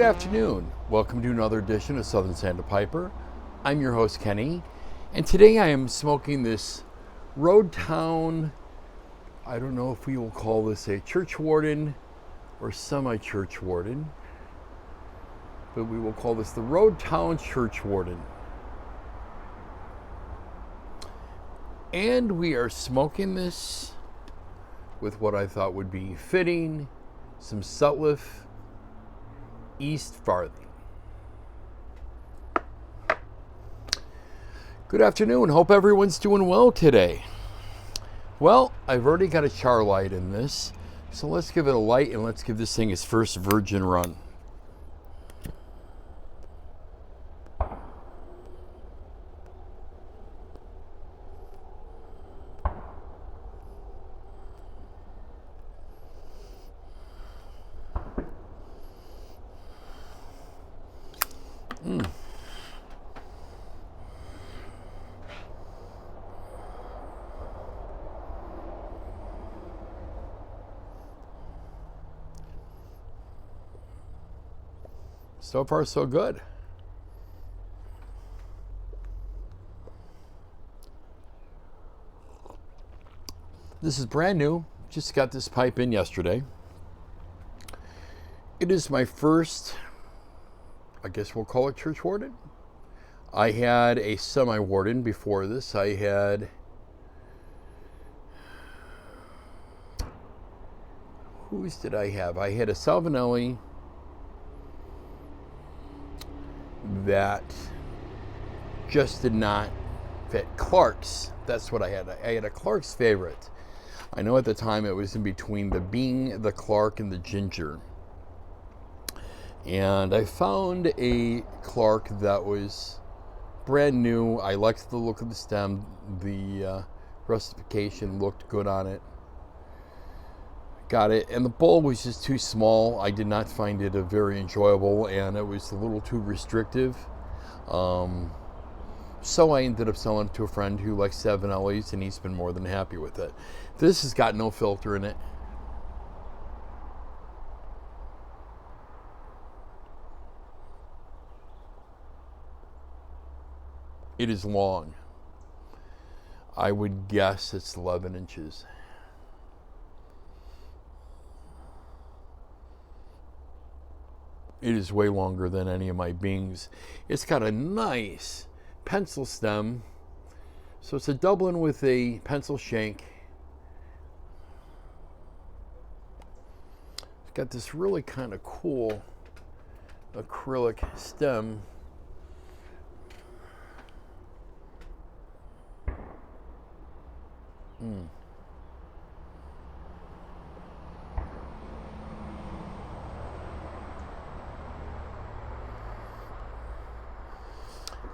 afternoon. Welcome to another edition of Southern Sandpiper. I'm your host, Kenny, and today I am smoking this Roadtown, I don't know if we will call this a Churchwarden or semi-Churchwarden, but we will call this the Roadtown Churchwarden. And we are smoking this with what I thought would be fitting, some Sutliff Eastfarthing. Good afternoon. Hope everyone's doing well today. Well, I've already got a char light in this, so let's give it a light and let's give this thing its first virgin run. So far, so good. This is brand new. Just got this pipe in yesterday. It is my first, I guess we'll call it Churchwarden. I had a semi-warden before this. I had, whose did I have? I had a Salvinelli that just did not fit. Clark's, that's what I had. I had a Clark's favorite. I know at the time it was in between the Bing, the Clark, and the Ginger. And I found a Clark that was brand new. I liked the look of the stem. The rustification looked good on it. Got it, and the bowl was just too small. I did not find it very enjoyable, and it was a little too restrictive. So I ended up selling it to a friend who likes Salvinellis, and he's been more than happy with it. This has got no filter in it. It is long. I would guess it's 11 inches. It is way longer than any of my Bings. It's got a nice pencil stem. So it's a Dublin with a pencil shank. It's got this really kind of cool acrylic stem.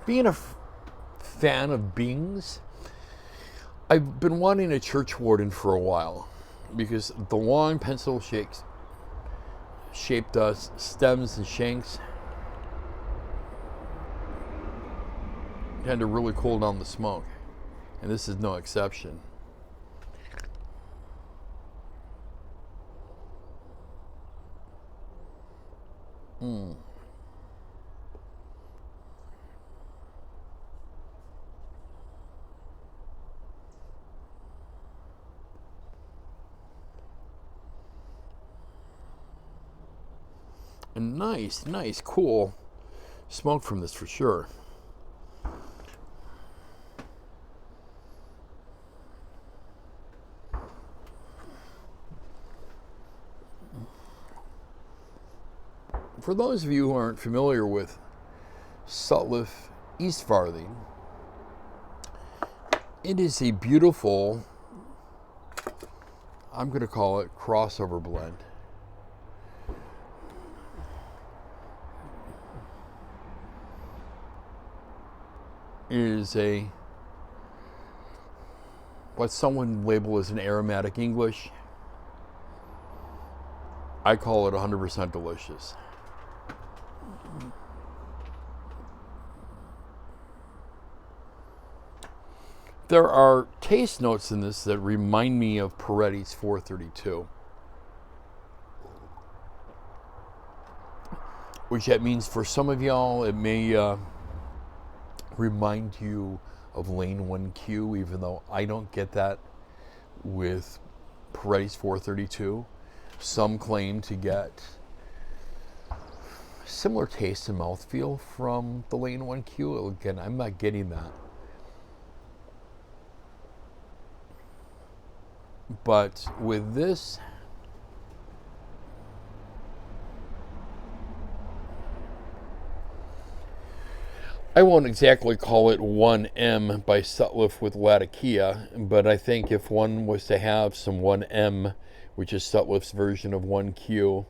Being a fan of Bings, I've been wanting a Churchwarden for a while because the long pencil shaped stems and shanks tend to really cool down the smoke, and this is no exception. A nice, cool smoke from this for sure. For those of you who aren't familiar with Sutliff Eastfarthing, it is a beautiful, I'm going to call it crossover blend. Is a what someone labeled as an aromatic English. I call it 100% delicious. There are taste notes in this that remind me of Peretti's 432. which that means for some of y'all it may remind you of Lane 1Q, even though I don't get that with Peretti's 432. Some claim to get similar taste and mouthfeel from the Lane 1Q. Again, I'm not getting that. But with this, I won't exactly call it 1M by Sutliff with Latakia, but I think if one was to have some 1M, which is Sutliff's version of 1Q,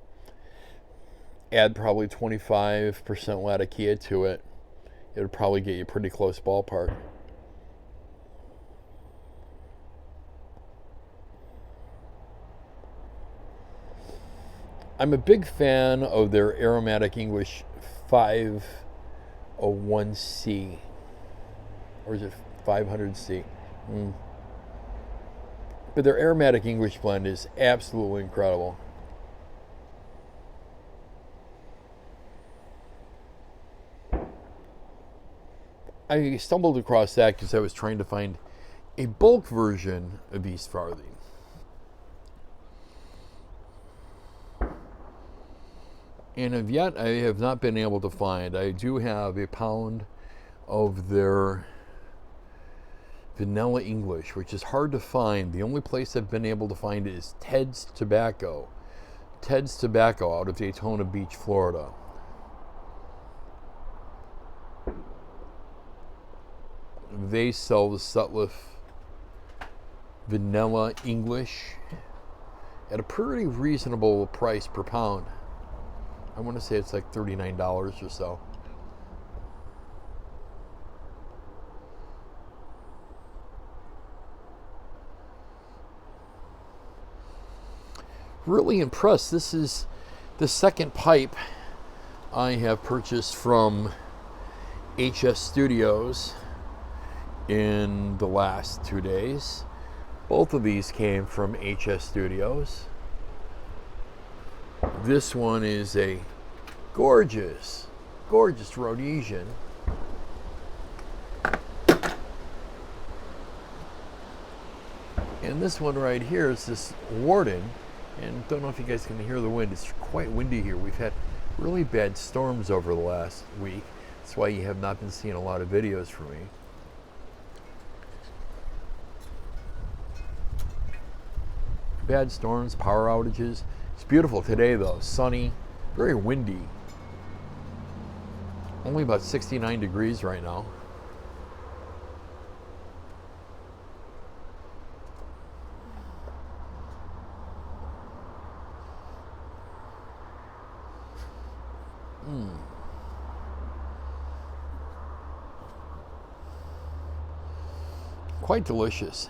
add probably 25% Latakia to it, it would probably get you a pretty close ballpark. I'm a big fan of their Aromatic English 501C. Or is it 500C? But their Aromatic English blend is absolutely incredible. I stumbled across that because I was trying to find a bulk version of Eastfarthing. And of yet, I have not been able to find. I do have a pound of their Vanilla English, which is hard to find. The only place I've been able to find it is Ted's Tobacco. Ted's Tobacco out of Daytona Beach, Florida. They sell the Sutliff Vanilla English at a pretty reasonable price per pound. I want to say it's like $39 or so. Really impressed. This is the second pipe I have purchased from HS Studios in the last 2 days. Both of these came from HS Studios. This one is a gorgeous Rhodesian. And this one right here is this Warden. And don't know if you guys can hear the wind. It's quite windy here. We've had really bad storms over the last week. That's why you have not been seeing a lot of videos from me. Bad storms, power outages. It's beautiful today though, sunny, very windy. Only about 69 degrees right now. Quite delicious.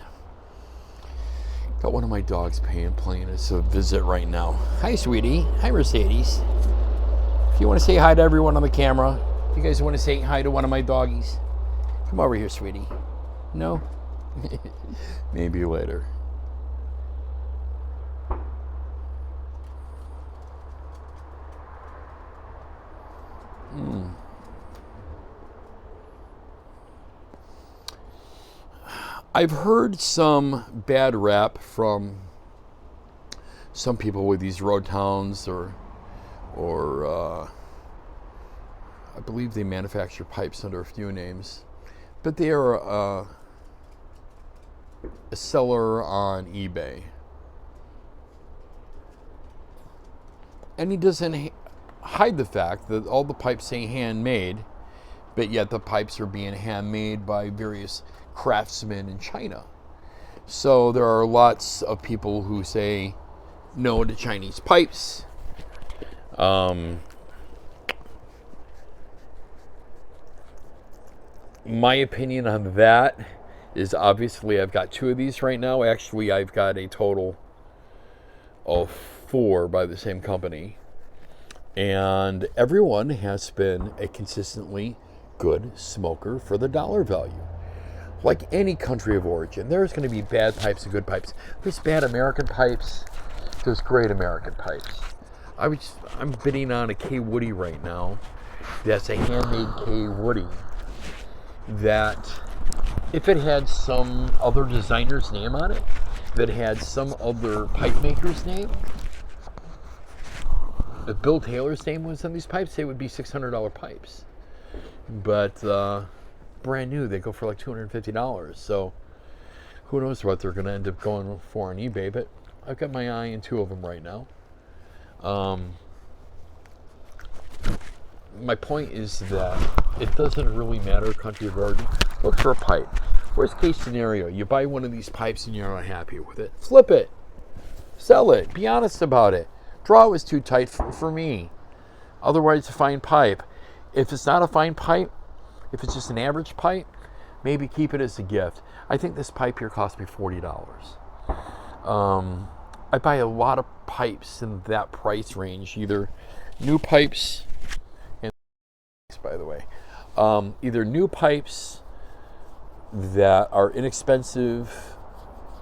Got one of my dogs playing us a visit right now. Hi, sweetie. Hi, Mercedes. If you want to say hi to everyone on the camera, if you guys want to say hi to one of my doggies, come over here, sweetie. No? Maybe later. I've heard some bad rap from some people with these road towns or I believe they manufacture pipes under a few names, but they are a seller on eBay. And he doesn't hide the fact that all the pipes say handmade, but yet the pipes are being handmade by various craftsmen in China. So there are lots of people who say no to Chinese pipes. My opinion on that is obviously I've got 2 of these right now. Actually, I've got a total of 4 by the same company. And everyone has been a consistently good smoker for the dollar value. Like any country of origin, there's going to be bad pipes and good pipes. There's bad American pipes. There's great American pipes. I'm bidding on a K Woody right now. That's a handmade K Woody. That if it had some other designer's name on it, that had some other pipe maker's name, if Bill Taylor's name was on these pipes, they would be $600 pipes. But brand new, they go for like $250. So who knows what they're going to end up going for on eBay. But I've got my eye on two of them right now. My point is that it doesn't really matter, country or garden. Look for a pipe. Worst case scenario, you buy one of these pipes and you're not happy with it. Flip it. Sell it. Be honest about it. Draw was too tight for me. Otherwise, it's a fine pipe. If it's not a fine pipe, if it's just an average pipe, maybe keep it as a gift. I think this pipe here cost me $40. I buy a lot of pipes in that price range, either new pipes, and by the way, either new pipes that are inexpensive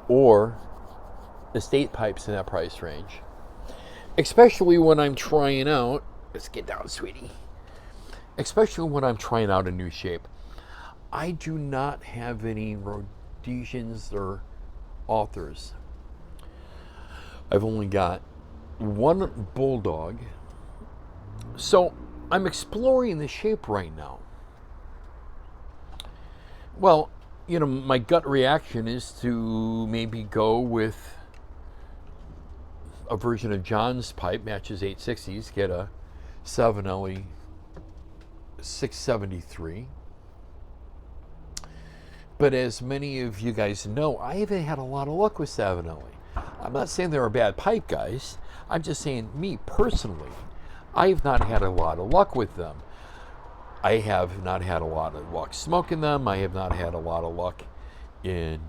or estate pipes in that price range. Especially when I'm trying out, let's get down, sweetie. Especially when I'm trying out a new shape. I do not have any Rhodesians or authors. I've only got one bulldog. So I'm exploring the shape right now. Well, my gut reaction is to maybe go with a version of John's pipe, matches 860s, get a 7LE 673. But as many of you guys know, I haven't had a lot of luck with 7LE. I'm not saying they're a bad pipe, guys. I'm just saying, me personally, I've not had a lot of luck with them. I have not had a lot of luck smoking them. I have not had a lot of luck in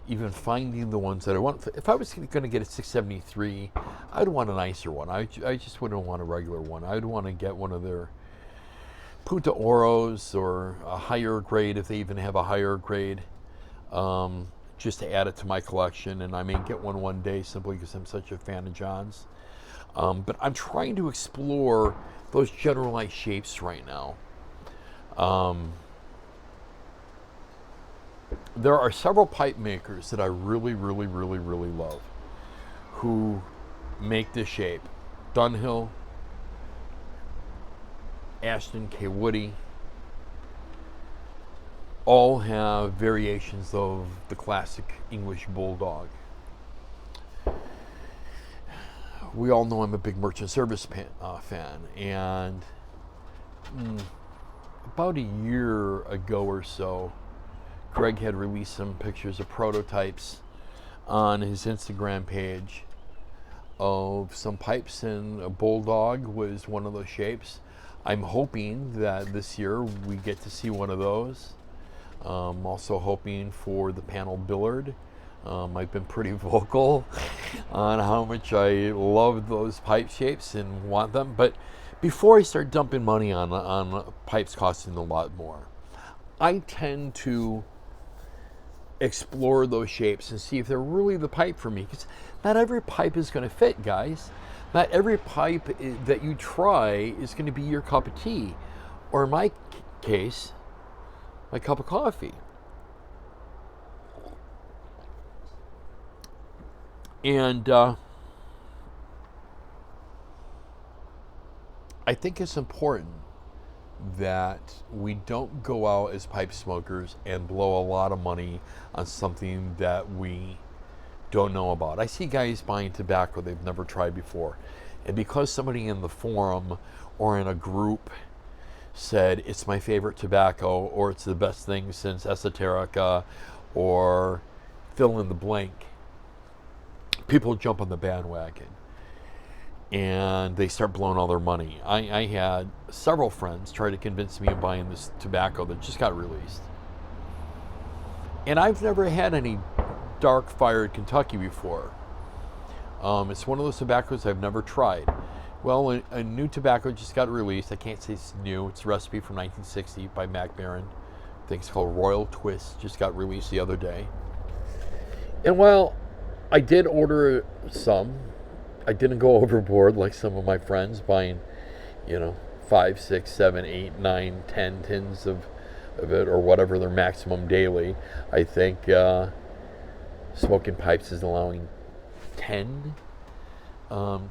even finding the ones that I want. If I was going to get a 673, I'd want a nicer one. I just wouldn't want a regular one. I'd want to get one of their Punta Oros or a higher grade, if they even have a higher grade, just to add it to my collection. And I may get one day simply because I'm such a fan of John's. But I'm trying to explore those generalized shapes right now. There are several pipe makers that I really love who make this shape. Dunhill, Ashton, K. Woody, all have variations of the classic English Bulldog. We all know I'm a big Merchant Service fan, and about a year ago or so, Greg had released some pictures of prototypes on his Instagram page of some pipes, and a Bulldog was one of those shapes. I'm hoping that this year we get to see one of those. Also hoping for the panel Billard. I've been pretty vocal on how much I love those pipe shapes and want them. But before I start dumping money on pipes costing a lot more, I tend to explore those shapes and see if they're really the pipe for me. Because not every pipe is going to fit, guys. Not every pipe that you try is going to be your cup of tea, or in my case, my cup of coffee. And I think it's important that we don't go out as pipe smokers and blow a lot of money on something that we don't know about. I see guys buying tobacco they've never tried before, and because somebody in the forum or in a group said it's my favorite tobacco, or it's the best thing since Esoterica, or fill in the blank, people jump on the bandwagon and they start blowing all their money. I had several friends try to convince me of buying this tobacco that just got released. And I've never had any dark fired Kentucky before. It's one of those tobaccos I've never tried. Well, a new tobacco just got released. I can't say it's new. It's a recipe from 1960 by Mac Barron. I think it's called Royal Twist. Just got released the other day. And while I did order some, I didn't go overboard like some of my friends buying, 5, 6, 7, 8, 9, 10 tins of it, or whatever their maximum daily. I think Smoking Pipes is allowing 10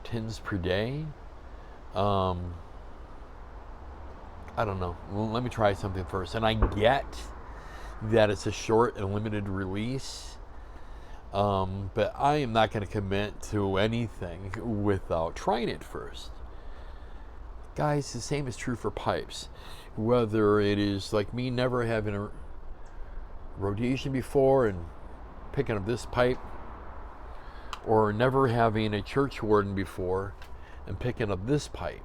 tins per day. I don't know. Well, let me try something first. And I get that it's a short and limited release, but I am not going to commit to anything without trying it first. Guys, the same is true for pipes. Whether it is like me never having a rhodesian before and picking up this pipe, or never having a Churchwarden before and picking up this pipe.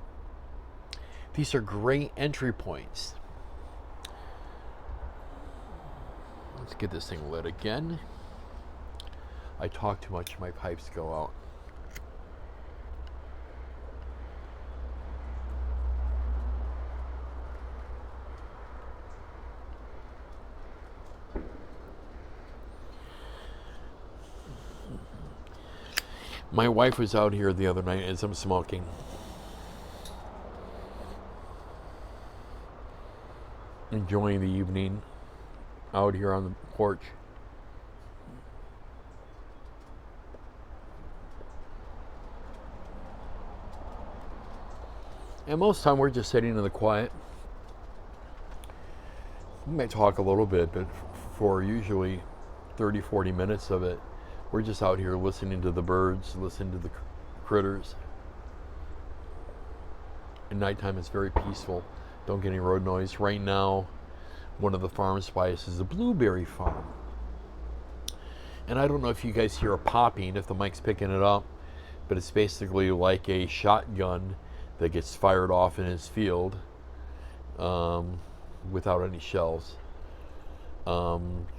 These are great entry points. Let's get this thing lit again. I talk too much, my pipes go out. My wife was out here the other night as I'm smoking. Enjoying the evening out here on the porch. And most of the time we're just sitting in the quiet. We might talk a little bit, but for usually 30, 40 minutes of it, we're just out here listening to the birds, listening to the critters. At nighttime it's very peaceful. Don't get any road noise. Right now, one of the farms by us is a blueberry farm. And I don't know if you guys hear a popping, if the mic's picking it up, but it's basically like a shotgun that gets fired off in his field without any shells,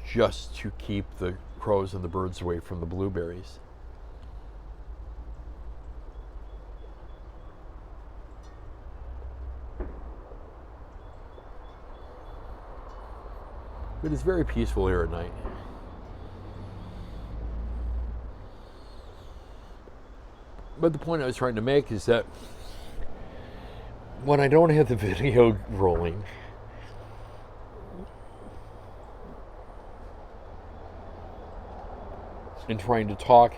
just to keep the crows and the birds away from the blueberries. But it's very peaceful here at night. But the point I was trying to make is that when I don't have the video rolling, and trying to talk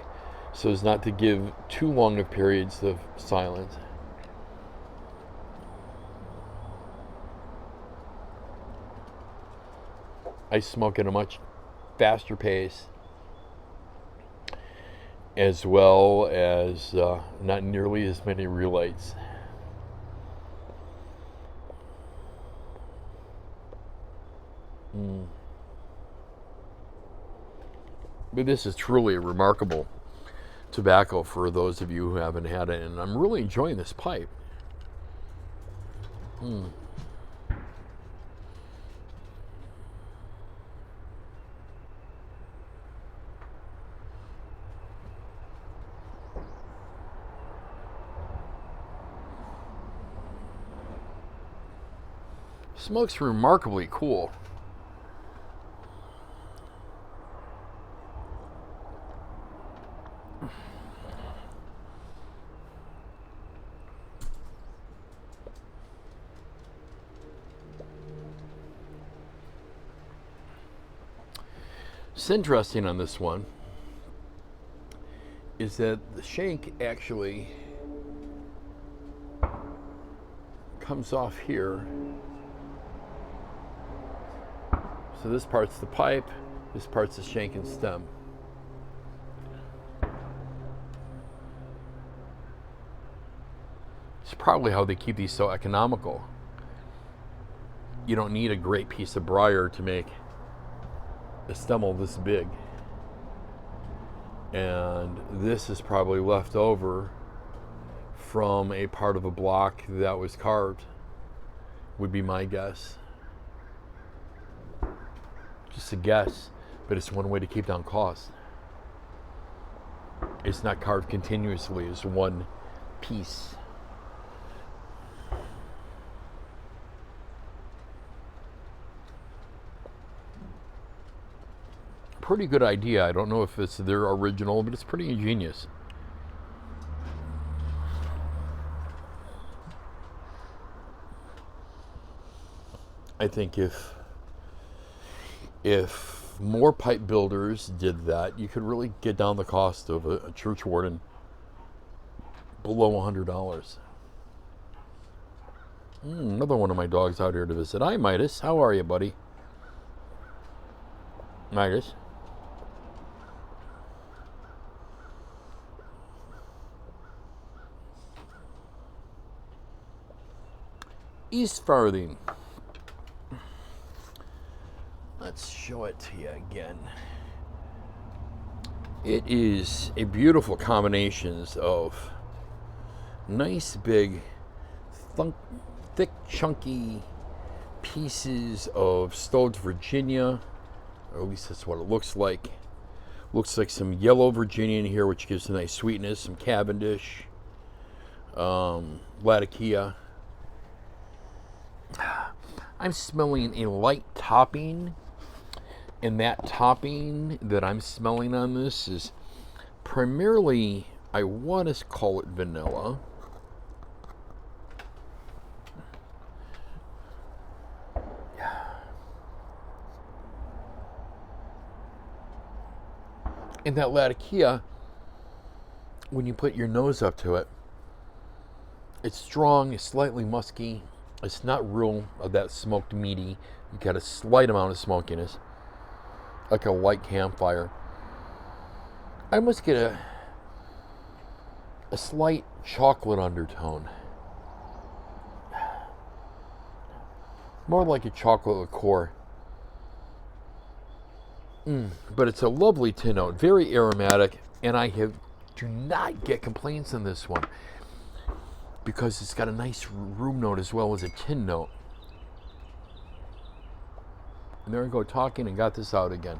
so as not to give too long of periods of silence, I smoke at a much faster pace, as well as not nearly as many relights. But this is truly a remarkable tobacco for those of you who haven't had it, and I'm really enjoying this pipe. Smoke's remarkably cool. What's interesting on this one is that the shank actually comes off here. So this part's the pipe, this part's the shank and stem. It's probably how they keep these so economical. You don't need a great piece of briar to make a stemel this big. And this is probably left over from a part of a block that was carved, would be my guess. Just a guess, but it's one way to keep down costs. It's not carved continuously as one piece. Pretty good idea. I don't know if it's their original, but it's pretty ingenious. I think if more pipe builders did that, you could really get down the cost of a churchwarden below $100. Another one of my dogs out here to visit. Hi, Midas. How are you, buddy? Midas. Eastfarthing. Let's show it to you again. It is a beautiful combination of nice big thick chunky pieces of stowed Virginia, or at least that's what it looks like. Looks like some yellow Virginia in here, which gives a nice sweetness. Some Cavendish, Latakia. I'm smelling a light topping, and that topping that I'm smelling on this is primarily, I want to call it vanilla. And that Latakia, when you put your nose up to it, it's strong, it's slightly musky. It's not real of that smoked meaty. You got a slight amount of smokiness, like a light campfire. I almost get a slight chocolate undertone. More like a chocolate liqueur. But it's a lovely tin note, very aromatic, and do not get complaints on this one because it's got a nice room note as well as a tin note. And there I go talking and got this out again.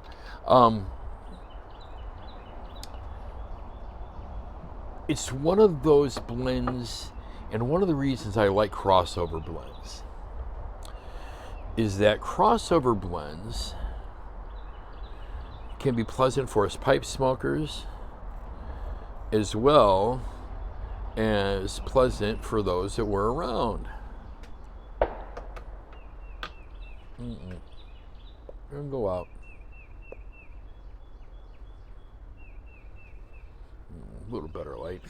It's one of those blends, and one of the reasons I like crossover blends is that crossover blends can be pleasant for us pipe smokers as well as pleasant for those that were around. Gonna go out. A little better light.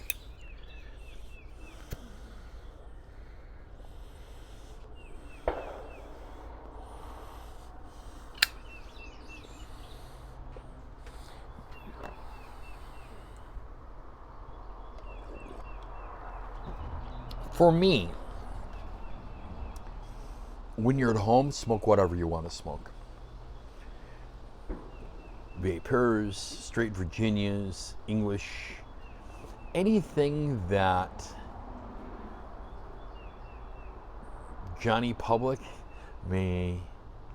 For me, when you're at home, smoke whatever you want to smoke. Vapors, straight Virginias, English, anything that Johnny Public may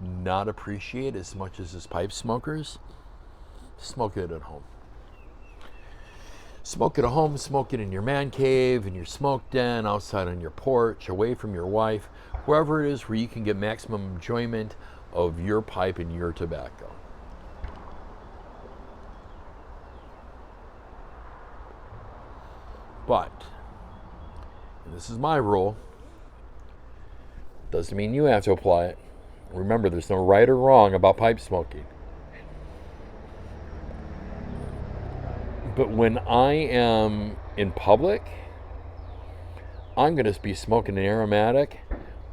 not appreciate as much as his pipe smokers, smoke it at home. Smoke it at home, smoke it in your man cave, in your smoke den, outside on your porch, away from your wife, wherever it is where you can get maximum enjoyment of your pipe and your tobacco. But, and this is my rule, doesn't mean you have to apply it. Remember, there's no right or wrong about pipe smoking. But when I am in public, I'm going to be smoking an aromatic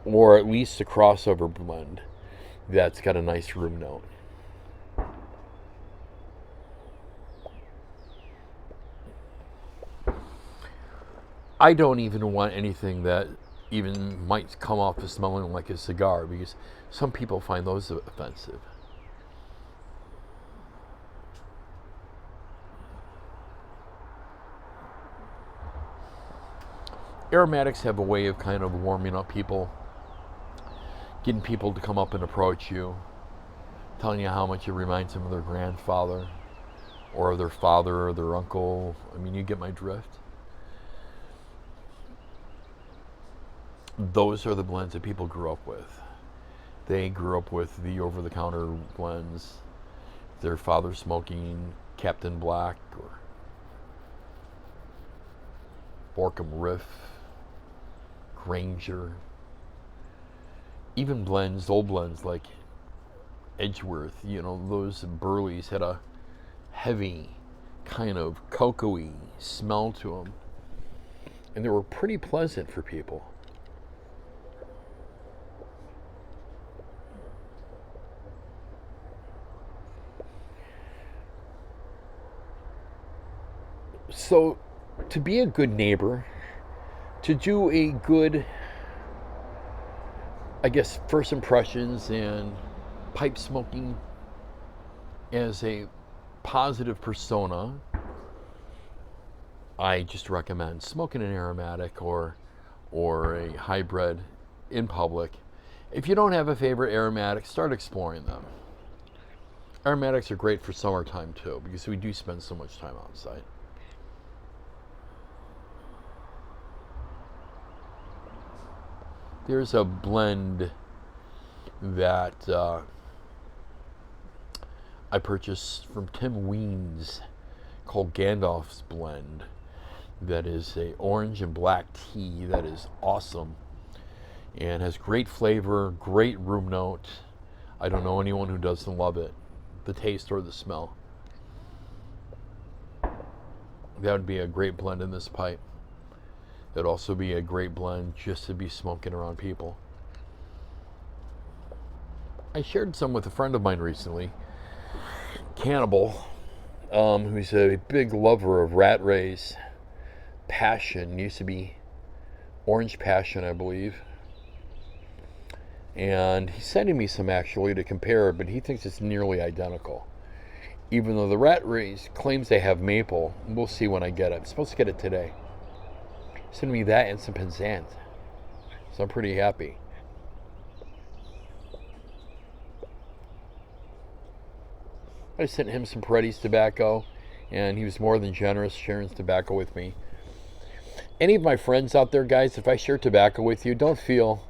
or at least a crossover blend that's got a nice room note. I don't even want anything that even might come off as smelling like a cigar, because some people find those offensive. Aromatics have a way of kind of warming up people, getting people to come up and approach you, telling you how much it reminds them of their grandfather or their father or their uncle. I mean, you get my drift. Those are the blends that people grew up with. They grew up with the over-the-counter blends, their father smoking Captain Black or Borkham Riff, Granger. even blends, old blends like Edgeworth, those Burleys had a heavy kind of cocoa-y smell to them. And they were pretty pleasant for people. So, to be a good neighbor, to do a good, I guess, first impressions and pipe smoking as a positive persona, I just recommend smoking an aromatic or a hybrid in public. If you don't have a favorite aromatic, start exploring them. Aromatics are great for summertime too, because we do spend so much time outside. There's a blend that I purchased from Tim Weens called Gandalf's Blend. That is a orange and black tea that is awesome and has great flavor, great room note. I don't know anyone who doesn't love it, the taste or the smell. That would be a great blend in this pipe. It'd also be a great blend just to be smoking around people. I shared some with a friend of mine recently, Cannibal, who's a big lover of Rat Ray's Passion. Used to be Orange Passion, I believe. And he's sending me some actually to compare, but he thinks it's nearly identical. Even though the Rat Race claims they have maple, we'll see when I get it. I'm supposed to get it today. Send me that and some Penzance. So I'm pretty happy. I sent him some Paredes tobacco, and he was more than generous sharing his tobacco with me. Any of my friends out there, guys, if I share tobacco with you, don't feel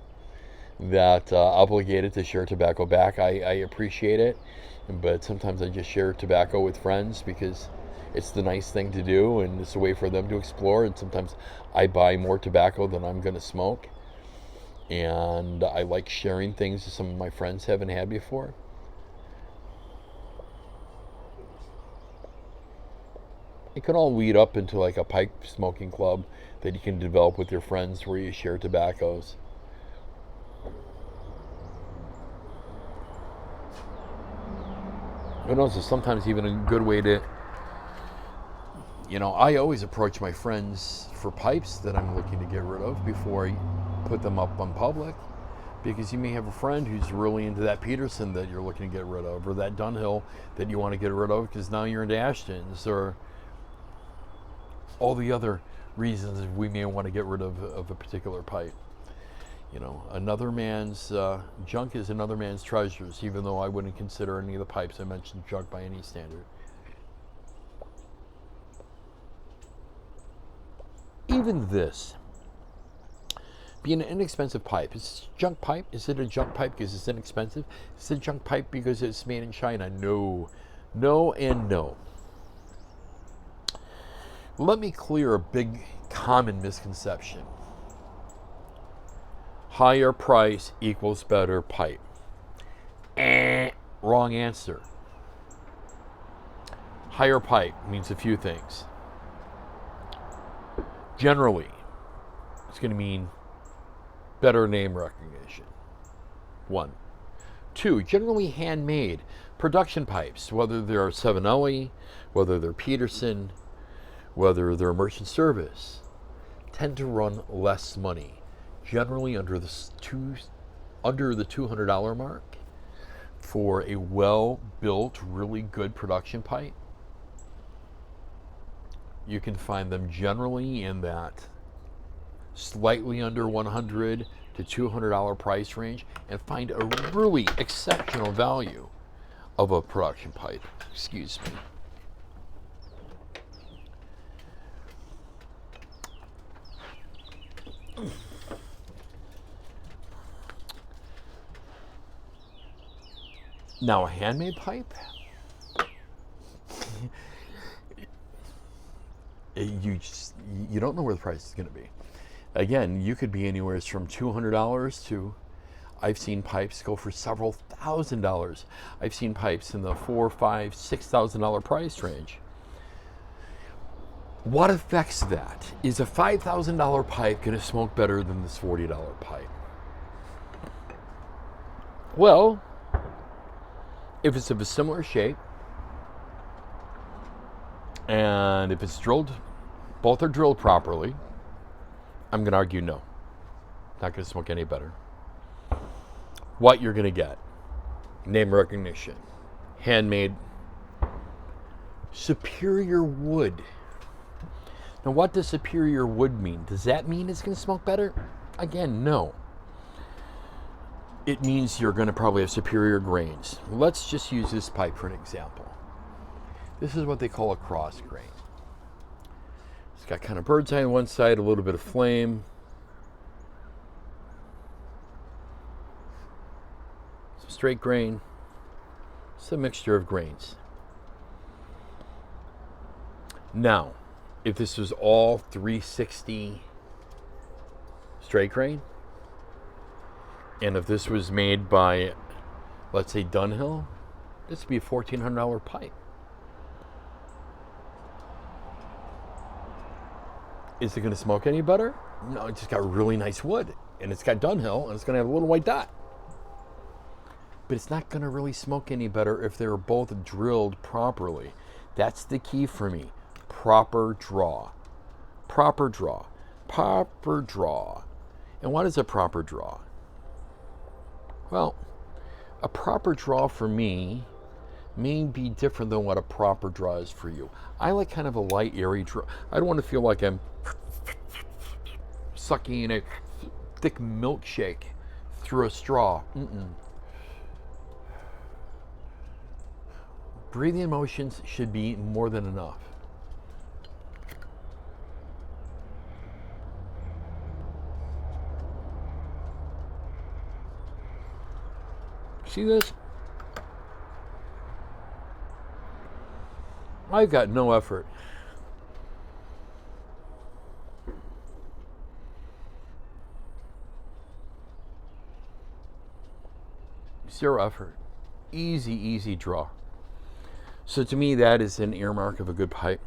that obligated to share tobacco back. I appreciate it, but sometimes I just share tobacco with friends because it's the nice thing to do, and it's a way for them to explore. And sometimes I buy more tobacco than I'm going to smoke, and I like sharing things that some of my friends haven't had before. It can all lead up into like a pipe smoking club that you can develop with your friends where you share tobaccos. Who knows, it's sometimes even a good way to, I always approach my friends for pipes that I'm looking to get rid of before I put them up on public, because you may have a friend who's really into that Peterson that you're looking to get rid of, or that Dunhill that you want to get rid of because now you're into Ashton's, or all the other reasons we may want to get rid of a particular pipe. Another man's junk is another man's treasures, even though I wouldn't consider any of the pipes I mentioned junk by any standard. Even this, being an inexpensive pipe, is it a junk pipe? Is it a junk pipe because it's inexpensive? Is it a junk pipe because it's made in China? No. No and no. Let me clear a big common misconception. Higher price equals better pipe. Wrong answer. Higher pipe means a few things. Generally, it's going to mean better name recognition. 1. 2, generally handmade production pipes, whether they're Savinelli, whether they're Peterson, whether they're merchant service, tend to run less money, generally under the $200 mark for a well-built, really good production pipe. You can find them generally in that slightly under $100 to $200 price range, and find a really exceptional value of a production pipe. Excuse me. Now, a handmade pipe, you don't know where the price is going to be. Again, you could be anywhere from $200 to I've seen pipes go for several $1,000s. I've seen pipes in the $4,000, $5,000, $6,000 price range. What affects that? Is a $5,000 pipe going to smoke better than this $40 pipe? Well, if it's of a similar shape, and if it's drilled, both are drilled properly, I'm going to argue no. Not going to smoke any better. What you're going to get: name recognition, handmade, superior wood. Now, what does superior wood mean? Does that mean it's going to smoke better? Again, no. It means you're going to probably have superior grains. Let's just use this pipe for an example. This is what they call a cross grain. It's got kind of bird's eye on one side, a little bit of flame. Some straight grain. It's a mixture of grains. Now, if this was all 360 straight grain, and if this was made by, let's say, Dunhill, this would be a $1,400 pipe. Is it going to smoke any better? No, it just got really nice wood, and it's got Dunhill, and it's going to have a little white dot. But it's not going to really smoke any better if they're both drilled properly. That's the key for me. Proper draw. Proper draw. Proper draw. And what is a proper draw? Well, a proper draw for me may be different than what a proper draw is for you. I like kind of a light, airy draw. I don't want to feel like I'm sucking a thick milkshake through a straw. Breathing motions should be more than enough. See this? I've got no effort. Zero effort. Easy, easy draw. So to me, that is an earmark of a good pipe.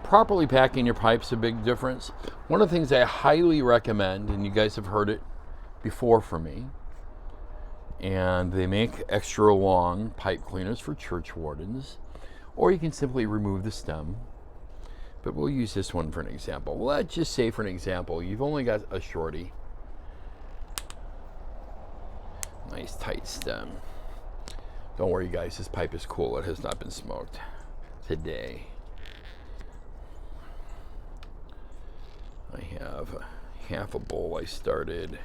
Properly packing your pipe's a big difference. One of the things I highly recommend, and you guys have heard it before from me, and they make extra long pipe cleaners for churchwardens, or you can simply remove the stem. But we'll use this one for an example. Let's just say, for an example, you've only got a shorty. Nice tight stem. Don't worry, guys, this pipe is cool. It has not been smoked today. I have half a bowl I started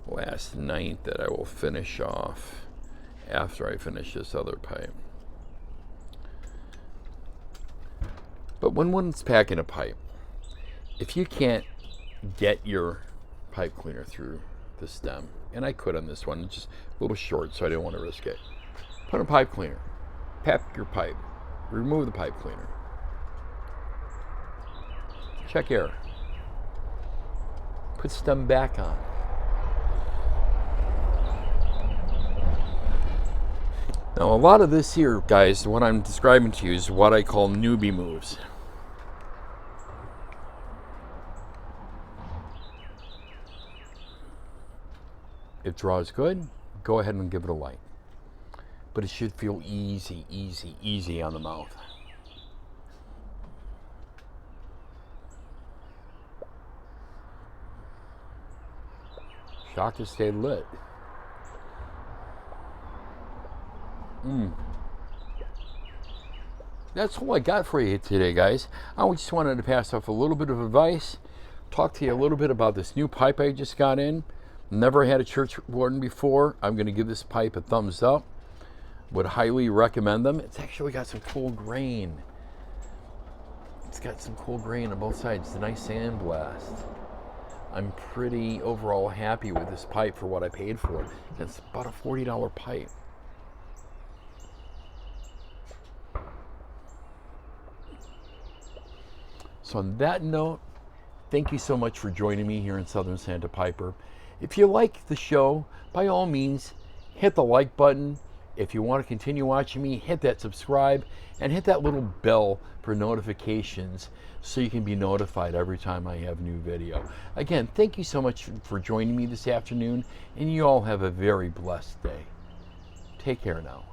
last night that I will finish off after I finish this other pipe. But when one's packing a pipe, if you can't get your pipe cleaner through the stem, and I could on this one, it's just a little short, so I didn't want to risk it. Put a pipe cleaner, pack your pipe, remove the pipe cleaner. Check air. Put stem back on. Now, a lot of this here, guys, what I'm describing to you is what I call newbie moves. If draw is good, go ahead and give it a light. But it should feel easy, easy, easy on the mouth. Shock to stay lit. That's all I got for you today, guys. I just wanted to pass off a little bit of advice, talk to you a little bit about this new pipe I just got in. Never had a Churchwarden before. I'm going to give this pipe a thumbs up. Would highly recommend them. It's actually got some cool grain. It's got some cool grain on both sides. It's a nice sandblast. I'm pretty overall happy with this pipe for what I paid for it. It's about a $40 pipe. So on that note, thank you so much for joining me here in Southern Santa Piper. If you like the show, by all means, hit the like button. If you want to continue watching me, hit that subscribe and hit that little bell for notifications so you can be notified every time I have a new video. Again, thank you so much for joining me this afternoon, and you all have a very blessed day. Take care now.